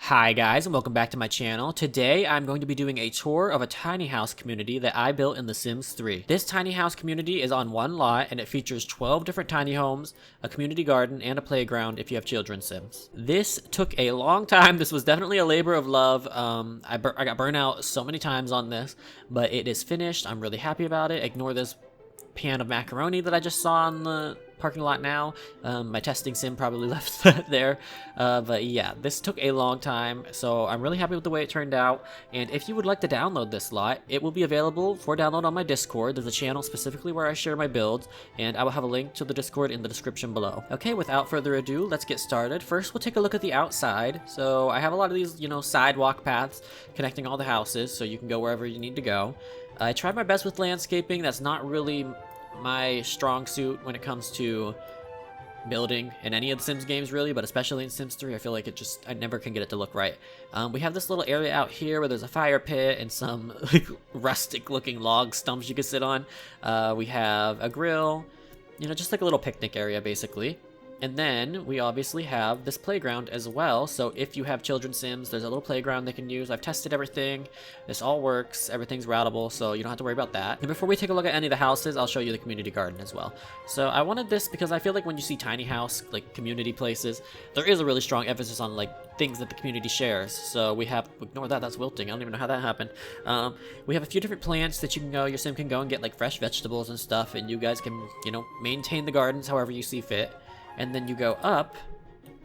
Hi guys and welcome back to my channel. Today I'm going to be doing a tour of a tiny house community that I built in The Sims 3. This tiny house community is on one lot and it features 12 different tiny homes, a community garden, and a playground if you have children Sims. This took a long time. This was definitely a labor of love. I got burnt out so many times on this, but it is finished. I'm really happy about it. Ignore this pan of macaroni that I just saw in the parking lot now. My testing sim probably left that there. But yeah, this took a long time, so I'm really happy with the way it turned out. And if you would like to download this lot, it will be available for download on my Discord. There's a channel specifically where I share my builds, and I will have a link to the Discord in the description below. Okay, without further ado, let's get started. First, we'll take a look at the outside. So I have a lot of these, sidewalk paths connecting all the houses, so you can go wherever you need to go. I tried my best with landscaping. That's not really my strong suit when it comes to building in any of the Sims games really, but especially in Sims 3 I feel like I never can get it to look right. We have this little area out here where there's a fire pit and some rustic looking log stumps you can sit on. We have a grill, just like a little picnic area basically. And then we obviously have this playground as well. So if you have children Sims, there's a little playground they can use. I've tested everything. This all works. Everything's routable, so you don't have to worry about that. And before we take a look at any of the houses, I'll show you the community garden as well. So I wanted this because I feel like when you see tiny house, like community places, there is a really strong emphasis on like things that the community shares. So we have, ignore that, that's wilting. I don't even know how that happened. We have a few different plants that your Sim can go and get like fresh vegetables and stuff, and you guys can, maintain the gardens however you see fit. And then you go up,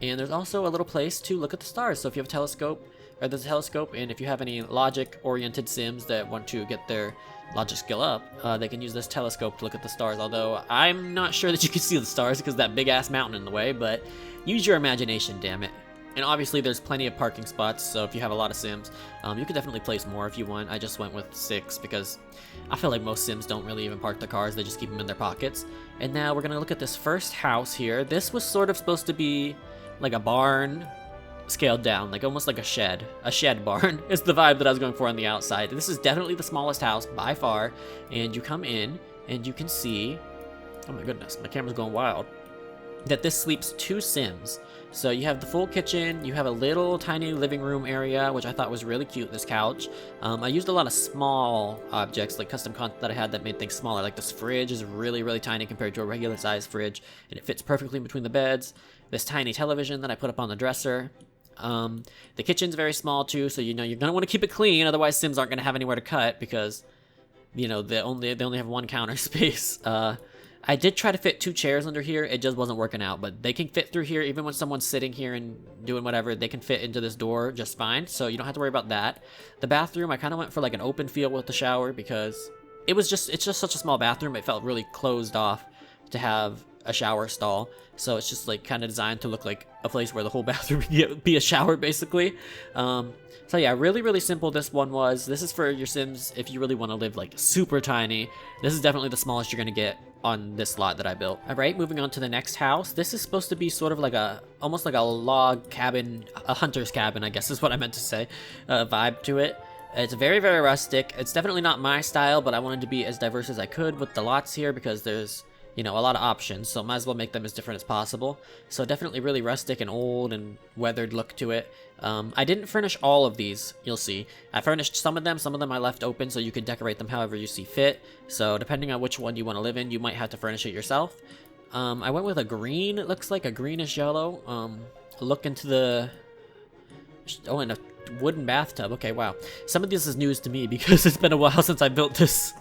and there's also a little place to look at the stars. So if you have a telescope, or there's a telescope, and if you have any logic-oriented Sims that want to get their logic skill up, they can use this telescope to look at the stars. Although I'm not sure that you can see the stars because that big-ass mountain in the way, but use your imagination, damn it. And obviously there's plenty of parking spots, so if you have a lot of Sims, you could definitely place more if you want. I just went with 6 because I feel like most Sims don't really even park their cars, they just keep them in their pockets. And now we're gonna look at this first house here. This was sort of supposed to be like a barn scaled down, like almost like a shed barn is the vibe that I was going for on the outside. This is definitely the smallest house by far, and you come in and you can see, oh my goodness, my camera's going wild, that this sleeps 2 Sims. So you have the full kitchen, you have a little tiny living room area, which I thought was really cute, this couch. I used a lot of small objects, like custom content that I had that made things smaller. Like this fridge is really, really tiny compared to a regular sized fridge, and it fits perfectly in between the beds. This tiny television that I put up on the dresser. The kitchen's very small too, so you're gonna want to keep it clean, otherwise Sims aren't gonna have anywhere to cut because, they only have one counter space. I did try to fit 2 chairs under here, it just wasn't working out, but they can fit through here even when someone's sitting here and doing whatever, they can fit into this door just fine, so you don't have to worry about that. The bathroom, I kind of went for like an open feel with the shower because it's just such a small bathroom, it felt really closed off to have a shower stall, so it's just like kind of designed to look like a place where the whole bathroom would be a shower basically. So yeah, really simple this one was. This is for your Sims if you really want to live like super tiny. This is definitely the smallest you're gonna get on this lot that I built. Alright, moving on to the next house. This is supposed to be sort of like almost like a log cabin, a hunter's cabin I guess is what I meant to say, vibe to it. It's very rustic. It's definitely not my style, but I wanted to be as diverse as I could with the lots here because there's a lot of options, so might as well make them as different as possible. So definitely really rustic and old and weathered look to it. I didn't furnish all of these, you'll see. I furnished some of them I left open so you could decorate them however you see fit. So depending on which one you want to live in, you might have to furnish it yourself. I went with a green, it looks like a greenish yellow. Look into the... Oh, and a wooden bathtub. Okay, wow. Some of this is news to me because it's been a while since I built this,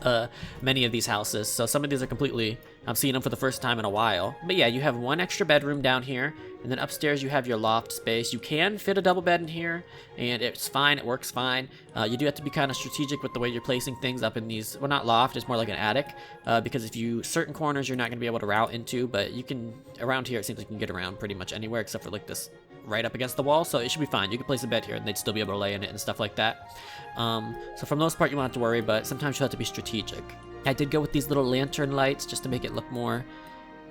many of these houses. So some of these are completely, I'm seeing them for the first time in a while. But yeah, you have one extra bedroom down here, and then upstairs you have your loft space. You can fit a double bed in here, and it's fine, it works fine. You do have to be kind of strategic with the way you're placing things up in these, well, not loft, it's more like an attic, because certain corners you're not going to be able to route into, but you can, around here it seems like you can get around pretty much anywhere except for like this right up against the wall, so it should be fine. You can place a bed here and they'd still be able to lay in it and stuff like that. So for the most part you won't have to worry, but sometimes you'll have to be strategic. I did go with these little lantern lights just to make it look more,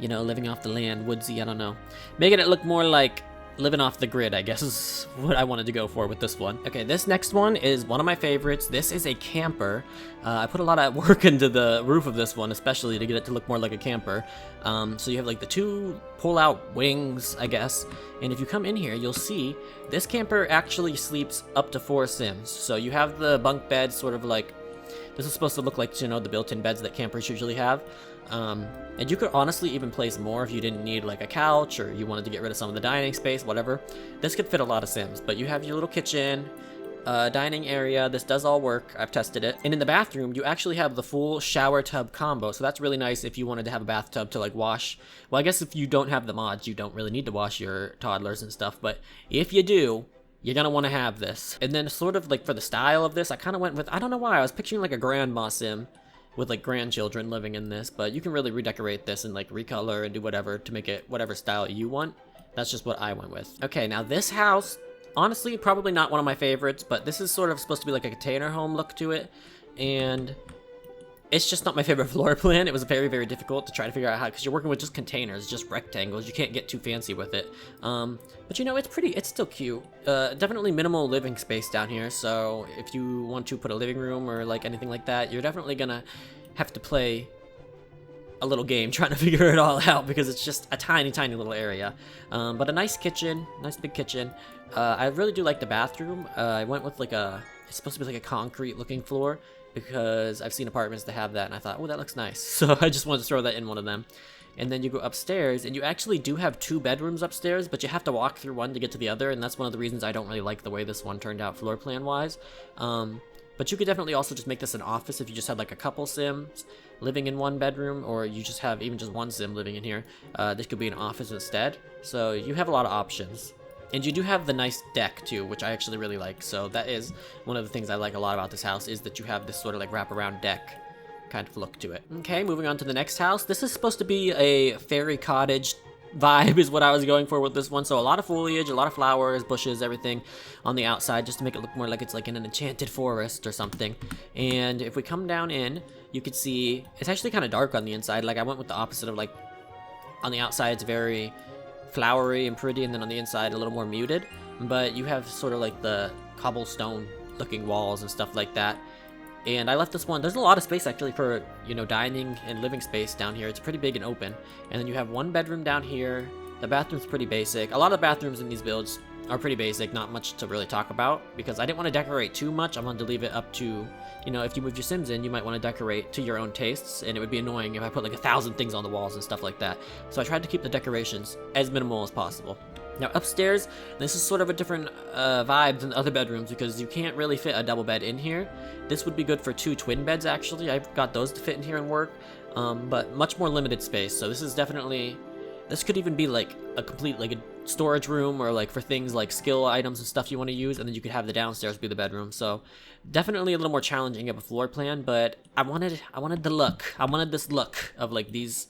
living off the land, woodsy, I don't know. Making it look more like living off the grid, I guess, is what I wanted to go for with this one. Okay, this next one is one of my favorites. This is a camper. I put a lot of work into the roof of this one, especially to get it to look more like a camper. So you have like the two pull-out wings, I guess. And if you come in here, you'll see this camper actually sleeps up to 4 Sims. So you have the bunk bed, sort of like, this is supposed to look like, you know, the built-in beds that campers usually have. And you could honestly even place more if you didn't need like a couch, or you wanted to get rid of some of the dining space, whatever. This could fit a lot of Sims, but you have your little kitchen, dining area. This does all work. I've tested it. And in the bathroom, you actually have the full shower tub combo. So that's really nice if you wanted to have a bathtub to like wash. Well, I guess if you don't have the mods, you don't really need to wash your toddlers and stuff. But if you do, you're gonna want to have this. And then sort of like for the style of this, I kind of went with, I don't know why, I was picturing like a grandma Sim with like grandchildren living in this, but you can really redecorate this and like recolor and do whatever to make it whatever style you want. That's just what I went with. Okay, now this house, honestly, probably not one of my favorites, but this is sort of supposed to be like a container home look to it, and it's just not my favorite floor plan. It was very, very difficult to try to figure out how, because you're working with just containers, just rectangles. You can't get too fancy with it. But you know, it's still cute. Definitely minimal living space down here. So if you want to put a living room or like anything like that, you're definitely gonna have to play a little game trying to figure it all out, because it's just a tiny, tiny little area. But a nice kitchen, nice big kitchen. I really do like the bathroom. I went with like it's supposed to be like a concrete looking floor, because I've seen apartments that have that, and I thought, oh, that looks nice. So I just wanted to throw that in one of them. And then you go upstairs, and you actually do have 2 bedrooms upstairs, but you have to walk through one to get to the other, and that's one of the reasons I don't really like the way this one turned out floor plan wise. But you could definitely also just make this an office if you just had like a couple Sims living in one bedroom, or you just have even just one Sim living in here. This could be an office instead. So you have a lot of options. And you do have the nice deck too, which I actually really like. So that is one of the things I like a lot about this house, is that you have this sort of like wraparound deck kind of look to it. Okay, moving on to the next house. This is supposed to be a fairy cottage vibe is what I was going for with this one. So a lot of foliage, a lot of flowers, bushes, everything on the outside, just to make it look more like it's like in an enchanted forest or something. And if we come down in, you can see it's actually kind of dark on the inside. Like I went with the opposite of like, on the outside it's very flowery and pretty, and then on the inside a little more muted. But you have sort of like the cobblestone looking walls and stuff like that. And I left this one, there's a lot of space actually for, you know, dining and living space down here. It's pretty big and open. And then you have 1 bedroom down here. The bathroom's pretty basic. A lot of the bathrooms in these builds are pretty basic, not much to really talk about, because I didn't want to decorate too much. I wanted to leave it up to, you know, if you move your Sims in, you might want to decorate to your own tastes, and it would be annoying if I put like 1,000 things on the walls and stuff like that. So I tried to keep the decorations as minimal as possible. Now upstairs, this is sort of a different vibe than the other bedrooms, because you can't really fit a double bed in here. This would be good for 2 twin beds actually. I've got those to fit in here and work, but much more limited space. So this is definitely, this could even be like a complete like a storage room, or like for things like skill items and stuff you want to use, and then you could have the downstairs be the bedroom. So definitely a little more challenging of a floor plan, but I wanted the look. I wanted this look of like these,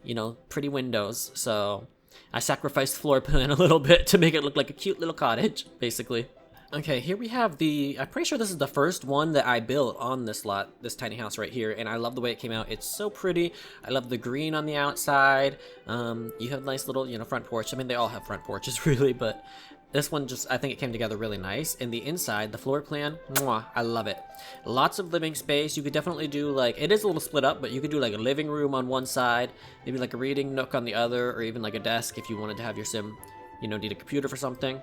you know, pretty windows. So I sacrificed floor plan a little bit to make it look like a cute little cottage, basically. Okay, here we have I'm pretty sure this is the first one that I built on this lot, this tiny house right here, and I love the way it came out. It's so pretty. I love the green on the outside. You have a nice little, you know, front porch. I mean, they all have front porches, really, but this one just, I think it came together really nice. And the inside, the floor plan, mwah, I love it. Lots of living space. You could definitely do like, it is a little split up, but you could do like a living room on one side, maybe like a reading nook on the other, or even like a desk if you wanted to have your Sim, you know, need a computer for something.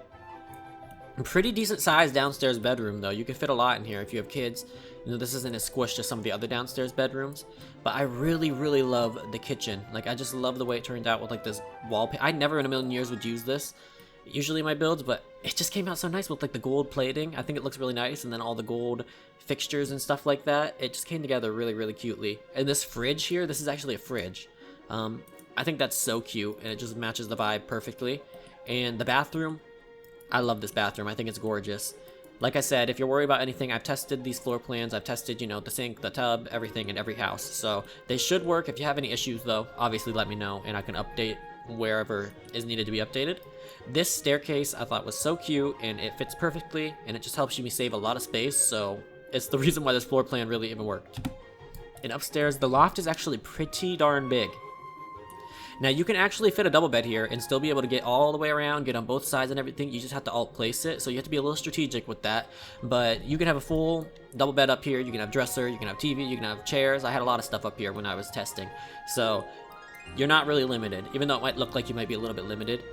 Pretty decent sized downstairs bedroom though. You can fit a lot in here if you have kids. You know, this isn't as squished as some of the other downstairs bedrooms, but I really, really love the kitchen. Like, I just love the way it turned out with like this wallpaper. I never in a million years would use this usually in my builds, but it just came out so nice with like the gold plating. I think it looks really nice, and then all the gold fixtures and stuff like that. It just came together really, really cutely. And this fridge here, this is actually a fridge. I think that's so cute, and it just matches the vibe perfectly. And the bathroom, I love this bathroom. I think it's gorgeous. Like I said, if you're worried about anything, I've tested these floor plans. I've tested, you know, the sink, the tub, everything in every house. So they should work. If you have any issues, though, obviously let me know, and I can update wherever is needed to be updated. This staircase I thought was so cute, and it fits perfectly, and it just helps me save a lot of space. So it's the reason why this floor plan really even worked. And upstairs, the loft is actually pretty darn big. Now you can actually fit a double bed here and still be able to get all the way around, get on both sides and everything. You just have to alt place it, so you have to be a little strategic with that. But you can have a full double bed up here. You can have dresser, you can have TV, you can have chairs. I had a lot of stuff up here when I was testing, so you're not really limited. Even though it might look like you might be a little bit limited,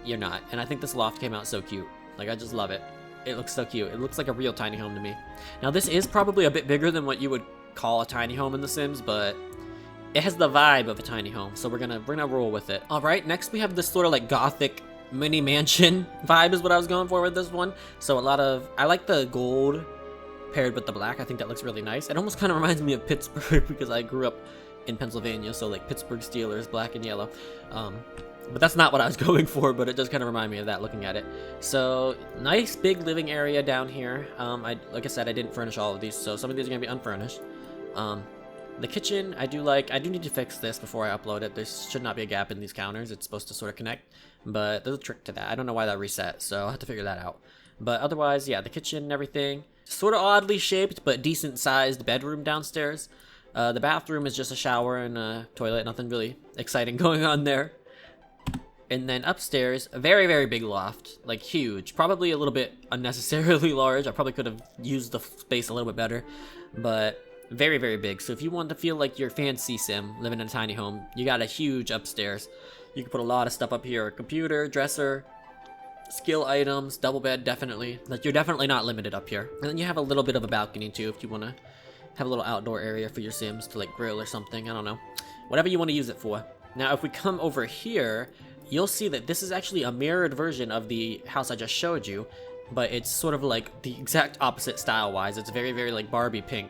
you're not. And I think this loft came out so cute. Like, I just love it. It looks so cute. It looks like a real tiny home to me. Now this is probably a bit bigger than what you would call a tiny home in The Sims, but it has the vibe of a tiny home, so we're gonna roll with it. All right, next we have this sort of like gothic mini mansion vibe is what I was going for with this one. So I like the gold paired with the black. I think that looks really nice. It almost kind of reminds me of Pittsburgh because I grew up in Pennsylvania, so like Pittsburgh Steelers, black and yellow. But that's not what I was going for, but it does kind of remind me of that looking at it. So nice big living area down here. Like I said, I didn't furnish all of these, so some of these are gonna be unfurnished. The kitchen, I do need to fix this before I upload it. There should not be a gap in these counters. It's supposed to sort of connect, but there's a trick to that. I don't know why that reset, so I'll have to figure that out. But otherwise, yeah, the kitchen and everything, sort of oddly shaped, but decent sized bedroom downstairs. The bathroom is just a shower and a toilet, nothing really exciting going on there. And then upstairs, a very, very big loft, like huge, probably a little bit unnecessarily large. I probably could have used the space a little bit better, but very, very big. So if you want to feel like you're fancy sim living in a tiny home, you got a huge upstairs. You can put a lot of stuff up here: a computer, dresser, skill items, double bed, definitely. Like, you're definitely not limited up here. And then you have a little bit of a balcony too if you want to have a little outdoor area for your sims to like grill or something. I don't know, whatever you want to use it for. Now if we come over here, you'll see that this is actually a mirrored version of the house I just showed you, but it's sort of like the exact opposite style wise. It's very, very like Barbie pink.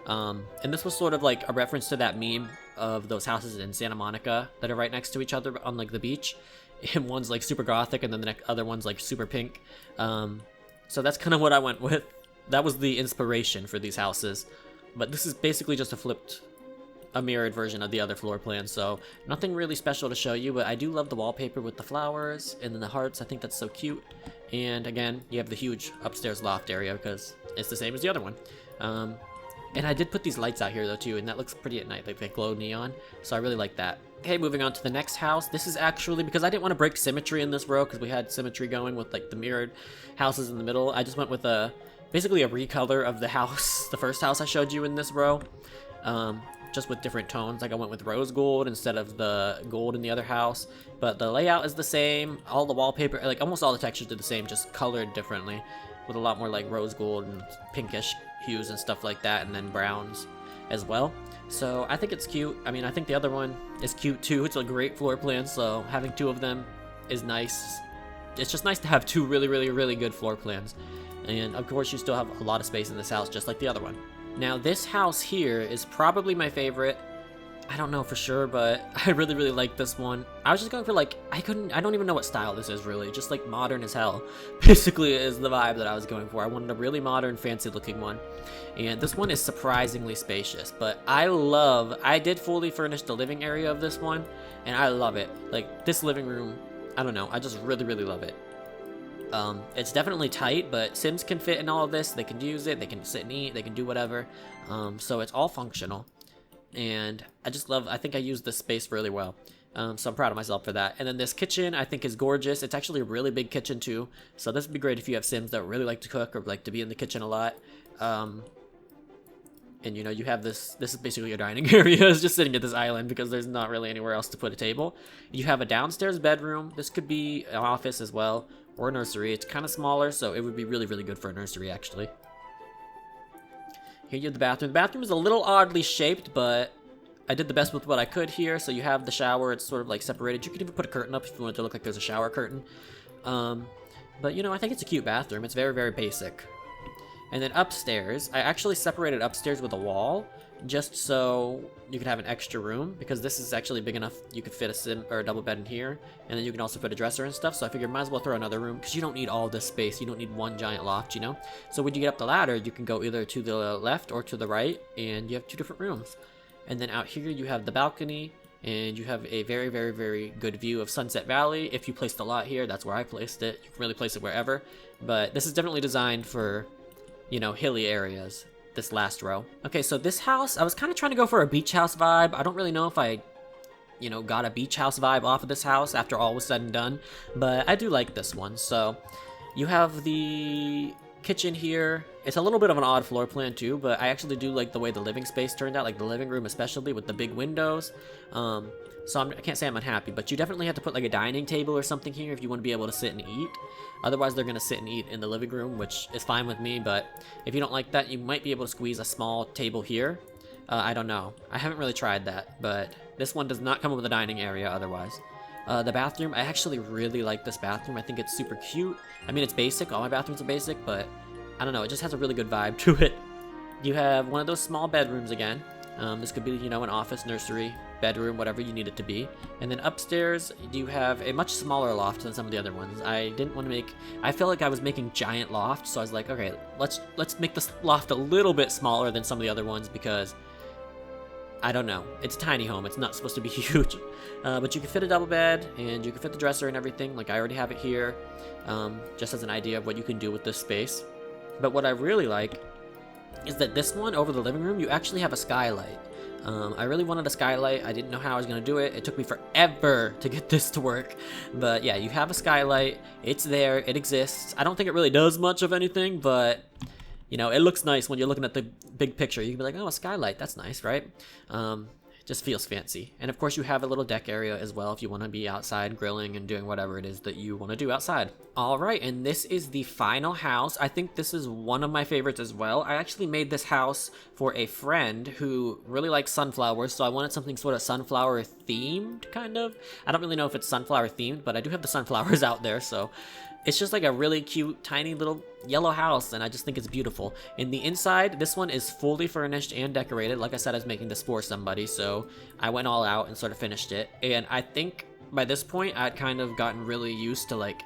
And this was sort of like a reference to that meme of those houses in Santa Monica that are right next to each other on like the beach. And one's like super gothic and then the other one's like super pink. So that's kind of what I went with. That was the inspiration for these houses. But this is basically just a mirrored version of the other floor plan, so nothing really special to show you, but I do love the wallpaper with the flowers and then the hearts. I think that's so cute. And again, you have the huge upstairs loft area because it's the same as the other one. And I did put these lights out here though too, and that looks pretty at night, like they glow neon, so I really like that. Okay, moving on to the next house. This is actually, because I didn't want to break symmetry in this row because we had symmetry going with like the mirrored houses in the middle. I just went with basically a recolor of the house, the first house I showed you in this row. Just with different tones. Like I went with rose gold instead of the gold in the other house, but the layout is the same. All the wallpaper, like almost all the textures are the same, just colored differently with a lot more like rose gold and pinkish hues and stuff like that, and then browns as well. So I think it's cute. I mean, I think the other one is cute too. It's a great floor plan, so having two of them is nice. It's just nice to have two really, really, really good floor plans. And of course you still have a lot of space in this house just like the other one. Now this house here is probably my favorite. I don't know for sure, but I really, really like this one. I was just going for like, I don't even know what style this is really, just like modern as hell. Basically is the vibe that I was going for. I wanted a really modern, fancy looking one. And this one is surprisingly spacious, but I did fully furnish the living area of this one, and I love it. Like this living room, I don't know, I just really, really love it. It's definitely tight, but Sims can fit in all of this. They can use it, they can sit and eat, they can do whatever. So it's all functional. And I think I used this space really well. So I'm proud of myself for that. And then this kitchen I think is gorgeous. It's actually a really big kitchen too. So this would be great if you have Sims that really like to cook or like to be in the kitchen a lot. And you know, you have this is basically your dining area. It's just sitting at this island because there's not really anywhere else to put a table. You have a downstairs bedroom. This could be an office as well, or a nursery. It's kind of smaller, so it would be really, really good for a nursery actually. Here you have the bathroom. The bathroom is a little oddly shaped, but I did the best with what I could here. So you have the shower. It's sort of like separated. You could even put a curtain up if you want it to look like there's a shower curtain. But you know, I think it's a cute bathroom. It's very, very basic. And then upstairs, I actually separated upstairs with a wall just so you could have an extra room, because this is actually big enough you could fit a sim or a double bed in here, and then you can also put a dresser and stuff. So I figured might as well throw another room, because you don't need all this space. You don't need one giant loft, you know. So when you get up the ladder, you can go either to the left or to the right, and you have two different rooms. And then out here you have the balcony, and you have a very, very, very good view of Sunset Valley. If you placed a lot here, that's where I placed it. You can really place it wherever, but this is definitely designed for, you know, hilly areas, this last row. Okay, so this house, I was kind of trying to go for a beach house vibe. I don't really know if I you know, got a beach house vibe off of this house after all was said and done, but I do like this one. So you have the kitchen here. It's a little bit of an odd floor plan too, but I actually do like the way the living space turned out, like the living room especially with the big windows. So I can't say I'm unhappy, but you definitely have to put like a dining table or something here if you want to be able to sit and eat. Otherwise, they're going to sit and eat in the living room, which is fine with me, but if you don't like that, you might be able to squeeze a small table here. I don't know. I haven't really tried that, but this one does not come with a dining area otherwise. The bathroom, I actually really like this bathroom. I think it's super cute. I mean, it's basic. All my bathrooms are basic, but I don't know. It just has a really good vibe to it. You have one of those small bedrooms again. This could be, you know, an office, nursery, bedroom, whatever you need it to be. And then upstairs, you have a much smaller loft than some of the other ones. I didn't want to make... I felt like I was making giant lofts, so I was like, okay, let's make this loft a little bit smaller than some of the other ones because... I don't know. It's a tiny home. It's not supposed to be huge. But you can fit a double bed, and you can fit the dresser and everything. Like, I already have it here, just as an idea of what you can do with this space. But what I really like is that this one, over the living room, you actually have a skylight. I really wanted a skylight. I didn't know how I was going to do it. It took me forever to get this to work. But yeah, you have a skylight. It's there. It exists. I don't think it really does much of anything, but... You know, it looks nice when you're looking at the big picture. You can be like, oh, a skylight, that's nice, right? It just feels fancy. And of course you have a little deck area as well if you want to be outside grilling and doing whatever it is that you want to do outside. All right, and this is the final house. I think this is one of my favorites as well. I actually made this house for a friend who really likes sunflowers, so I wanted something sort of sunflower themed, kind of. I don't really know if it's sunflower themed, but I do have the sunflowers out there, so... It's just like a really cute, tiny little yellow house, and I just think it's beautiful. In the inside, this one is fully furnished and decorated. Like I said, I was making this for somebody, so I went all out and sort of finished it. And I think by this point, I'd kind of gotten really used to, like,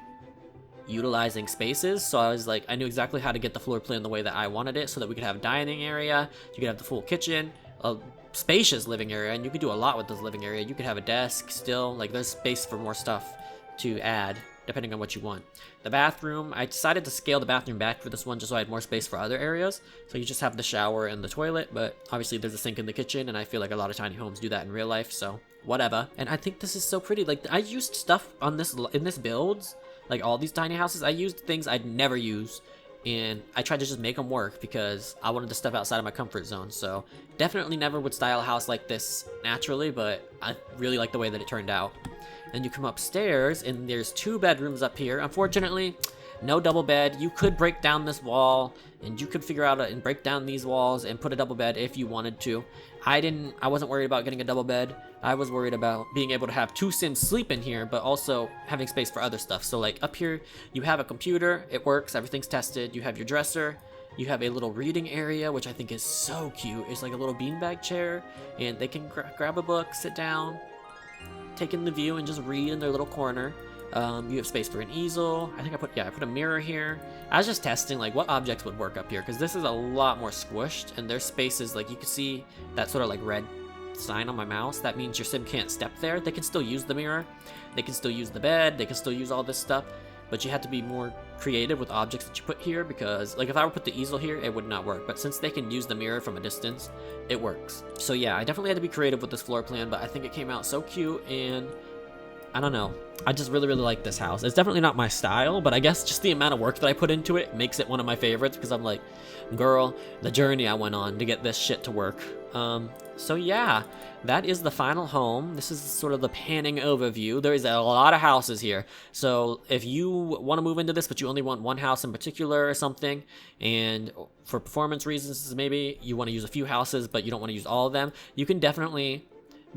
utilizing spaces. So I was like, I knew exactly how to get the floor plan the way that I wanted it so that we could have a dining area, you could have the full kitchen, a spacious living area, and you could do a lot with this living area. You could have a desk still. Like, there's space for more stuff to add, depending on what you want. The bathroom, I decided to scale the bathroom back for this one just so I had more space for other areas. So you just have the shower and the toilet, but obviously there's a sink in the kitchen, and I feel like a lot of tiny homes do that in real life, so whatever. And I think this is so pretty. Like, I used stuff on this in this builds, like all these tiny houses, I used things I'd never use, and I tried to just make them work because I wanted to step outside of my comfort zone. So definitely never would style a house like this naturally, but I really like the way that it turned out. Then you come upstairs, and there's 2 bedrooms up here. Unfortunately, no double bed. You could break down this wall, and you could figure out and break down these walls and put a double bed if you wanted to. I wasn't worried about getting a double bed. I was worried about being able to have 2 Sims sleep in here, but also having space for other stuff. So like up here, you have a computer. It works. Everything's tested. You have your dresser. You have a little reading area, which I think is so cute. It's like a little beanbag chair, and they can grab a book, sit down, take in the view, and just read in their little corner. You have space for an easel. I think I put a mirror here. I was just testing like what objects would work up here because this is a lot more squished, and there's spaces like you can see that sort of like red sign on my mouse. That means your sim can't step there. They can still use the mirror. They can still use the bed. They can still use all this stuff, but you have to be more creative with objects that you put here because like if I were to put the easel here, it would not work. But since they can use the mirror from a distance, it works. So yeah, I definitely had to be creative with this floor plan, but I think it came out so cute, and I don't know. I just really, really like this house. It's definitely not my style, but I guess just the amount of work that I put into it makes it one of my favorites because I'm like, girl, the journey I went on to get this shit to work. So yeah, that is the final home. This is sort of the panning overview. There is a lot of houses here. So if you want to move into this, but you only want one house in particular or something, and for performance reasons, maybe you want to use a few houses, but you don't want to use all of them, you can definitely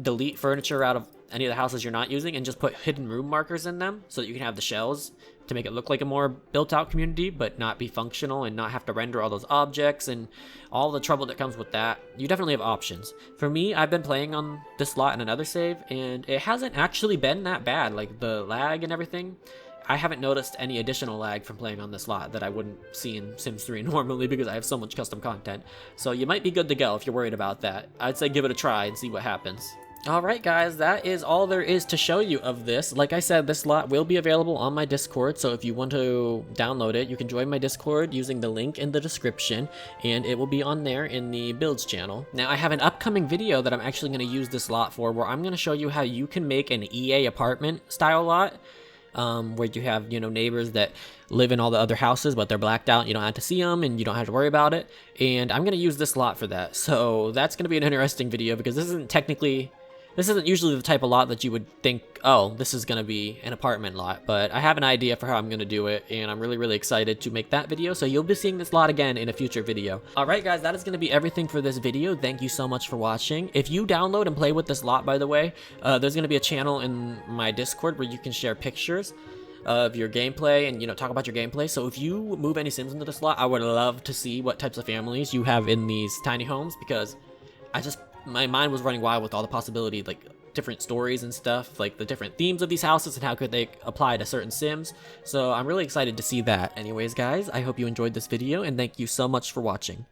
delete furniture out of any of the houses you're not using and just put hidden room markers in them so that you can have the shells to make it look like a more built-out community but not be functional and not have to render all those objects and all the trouble that comes with that. You definitely have options. For me, I've been playing on this lot in another save, and it hasn't actually been that bad. Like the lag and everything, I haven't noticed any additional lag from playing on this lot that I wouldn't see in Sims 3 normally because I have so much custom content. So you might be good to go if you're worried about that. I'd say give it a try and see what happens. Alright guys, that is all there is to show you of this. Like I said, this lot will be available on my Discord, so if you want to download it, you can join my Discord using the link in the description, and it will be on there in the builds channel. Now I have an upcoming video that I'm actually going to use this lot for, where I'm going to show you how you can make an EA apartment style lot. Where you have, you know, neighbors that live in all the other houses, but they're blacked out. You don't have to see them, and you don't have to worry about it. And I'm going to use this lot for that. So that's going to be an interesting video, because this isn't usually the type of lot that you would think, oh, this is going to be an apartment lot. But I have an idea for how I'm going to do it, and I'm really, really excited to make that video. So you'll be seeing this lot again in a future video. Alright guys, that is going to be everything for this video. Thank you so much for watching. If you download and play with this lot, by the way, there's going to be a channel in my Discord where you can share pictures of your gameplay and, you know, talk about your gameplay. So if you move any Sims into this lot, I would love to see what types of families you have in these tiny homes, because my mind was running wild with all the possibility, like different stories and stuff, like the different themes of these houses and how could they apply to certain Sims. So I'm really excited to see that. Anyways guys, I hope you enjoyed this video, and thank you so much for watching.